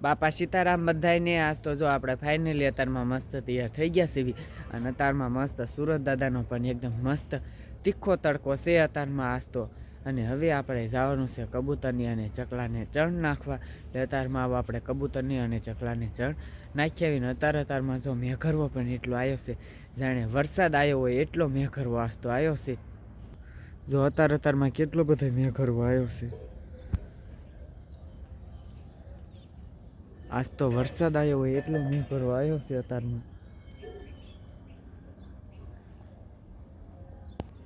બાપા સીતારામ બધાયને. આજ તો જો આપણે ફાઇનલી અત્યારમાં મસ્ત તૈયાર થઈ ગયા છે અને અત્યારમાં મસ્ત સુરત દાદાનો પણ એકદમ મસ્ત તીખો તડકો છે અત્યારમાં આજ તો. અને હવે આપણે જવાનું છે કબૂતરની અને ચકલાને ચણ નાખવા. એટલે અત્યારમાં આપણે કબૂતરની અને ચકલાને ચણ નાખી આવીને અત્યારમાં જો મેઘરવો પણ એટલો આવ્યો છે, જાણે વરસાદ આવ્યો હોય એટલો મેઘરવો આજ તો આવ્યો છે. જો અત્યારમાં કેટલો બધો મેઘરવો આવ્યો છે. આજ તો વરસાદ આવ્યો હોય એટલો મેઘરવો આવ્યો છે અત્યારમાં.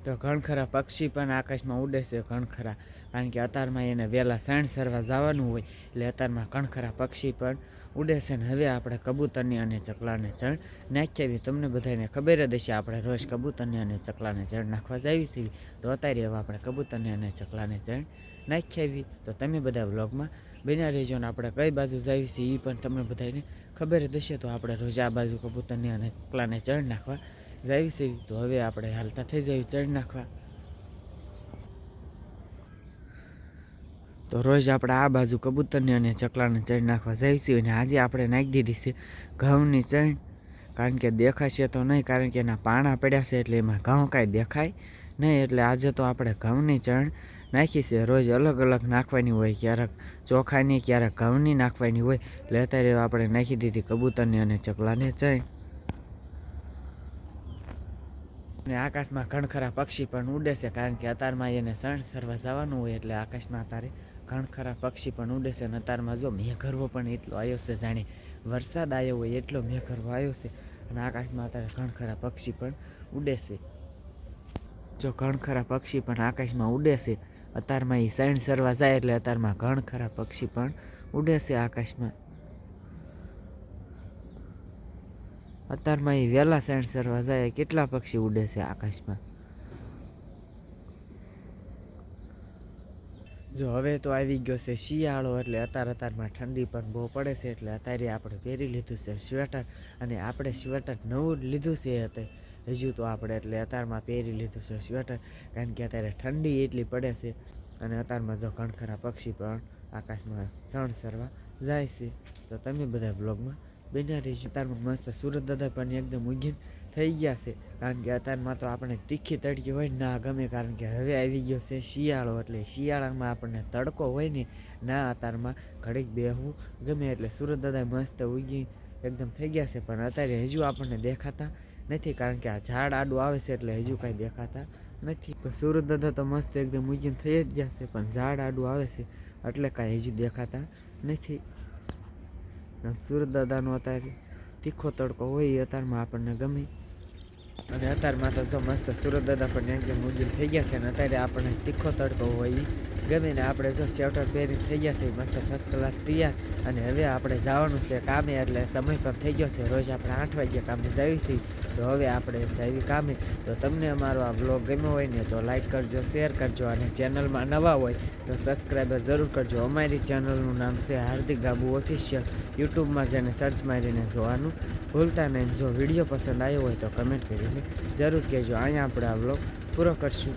તો ઘણ ખરા પક્ષી પણ આકાશમાં ઉડે છે ઘણ ખરા, કારણ કે અત્યારમાં એને વહેલા સાંજ સરવા જવાનું હોય એટલે અત્યારમાં ઘણ ખરા પક્ષી પણ ઉડે છે. ને હવે આપણે કબૂતરની અને ચકલાને ચણ નાખી આવી. તમને બધાને ખબર જ હશે આપણે રોજ કબૂતરની અને ચકલાને ચણ નાખવા જ આવી છીએ. તો અત્યારે હવે આપણે કબૂતરની અને ચકલાને ચણ નાખી આવી. તો તમે બધા વ્લોગમાં બન્યા રહેજો. ને આપણે કઈ બાજુ જઈએ છીએ એ પણ તમને બધાને ખબર જ હશે. તો આપણે રોજ આ બાજુ કબૂતરની અને ચકલાને ચણ નાખવા જાય છે. તો હવે આપણે હાલતા થઈ જઈએ ચણ નાખવા. તો રોજ આપણે આ બાજુ કબૂતરની અને ચકલાને ચણ નાખવા જાય છે. અને આજે આપણે નાખી દીધી છે ઘઉંની ચણ, કારણ કે દેખાશે તો નહીં, કારણ કે એના પાણા પડ્યા છે એટલે એમાં ઘઉં કાંઈ દેખાય નહીં. એટલે આજે તો આપણે ઘઉંની ચણ નાખી છે. રોજ અલગ અલગ નાખવાની હોય, ક્યારેક ચોખાની ક્યારેક ઘઉંની નાખવાની હોય. એટલે અત્યારે આપણે નાખી દીધી કબૂતરની અને ચકલાને ચણ. અને આકાશમાં ઘણ ખરા પક્ષી પણ ઉડે છે, કારણ કે અત્યારમાં એને સણ સરવા જવાનું હોય એટલે આકાશમાં અત્યારે ઘણ ખરા પક્ષી પણ ઉડે છે. અને અત્યારમાં જો મેઘરવો પણ એટલો આવ્યો છે, જાણે વરસાદ આવ્યો હોય એટલો મેઘરવો આવ્યો છે. અને આકાશમાં અત્યારે ઘણ ખરા પક્ષી પણ ઉડે છે. જો ઘણ ખરા પક્ષી પણ આકાશમાં ઉડે છે. અત્યારમાં એ સણ સરવા જાય એટલે અત્યારમાં ઘણ ખરા પક્ષી પણ ઉડે છે આકાશમાં. અત્યારમાં એ વહેલા સણ સરવા જાય કેટલા પક્ષી ઉડે છે આકાશમાં. જો હવે તો આવી ગયો છે શિયાળો, એટલે અત્યારમાં ઠંડી પણ બહુ પડે છે. એટલે અત્યારે આપણે પહેરી લીધું છે સ્વેટર, અને આપણે સ્વેટર નવું લીધું છે હજુ તો આપણે, એટલે અત્યારમાં પહેરી લીધું છે સ્વેટર, કારણ કે અત્યારે ઠંડી એટલી પડે છે. અને અત્યારમાં જો ઘણ ખરા પક્ષી પણ આકાશમાં સણ સરવા જાય છે. તો તમે બધા બ્લોગમાં બન્યા રહીશું. અત્યારમાં મસ્ત સુરત દાદા પણ એકદમ ઉગીને થઈ ગયા છે, કારણ કે અત્યારમાં તો આપણે તીખી તડકી હોય ને ના ગમે, કારણ કે હવે આવી ગયો છે શિયાળો. એટલે શિયાળામાં આપણને તડકો હોય ને ના અત્યારમાં ઘડીક બેહવું ગમે. એટલે સુરત દાદા મસ્ત ઉગી એકદમ થઈ ગયા છે, પણ અત્યારે હજુ આપણને દેખાતા નથી, કારણ કે આ ઝાડ આડું આવે છે એટલે હજુ કાંઈ દેખાતા નથી. પણ સુરત દાદા તો મસ્ત એકદમ ઉગીને થઈ જ ગયા છે, પણ ઝાડ આડું આવે છે એટલે કાંઈ હજુ દેખાતા નથી. સુરત દાદાનો અત્યારે તીખો તડકો હોય એ અત્યારમાં આપણને ગમે. અને અત્યારમાં તો જો મસ્ત સુરત દાદા પણ એકદમ ઉગીને થઈ ગયા છે. અને અત્યારે આપણને તીખો તડકો હોય એ ગમે. ને આપણે જો સ્વેટર પહેરીને થઈ ગયા છે મસ્ત ફર્સ્ટ ક્લાસ તૈયાર. અને હવે આપણે જવાનું છે કામે, એટલે સમય પણ થઈ ગયો છે. રોજ આપણે 8 વાગ્યે કામે જઈએ છીએ, તો હવે આપણે જઈએ કામે. તો તમને અમારો આ બ્લોગ ગમ્યો હોય ને તો લાઈક કરજો, શેર કરજો, અને ચેનલમાં નવા હોય તો સબસ્ક્રાઈબર જરૂર કરજો. અમારી ચેનલનું નામ છે હાર્દિક ગાબુ ઓફિશિયલ. યુટ્યુબમાં જઈને સર્ચ મારીને જોવાનું ભૂલતા નહીં. જો વિડીયો પસંદ આવ્યો હોય તો કમેન્ટ કરીને જરૂર કહેજો. અહીંયા આપણે આ બ્લોગ પૂરો કરશું.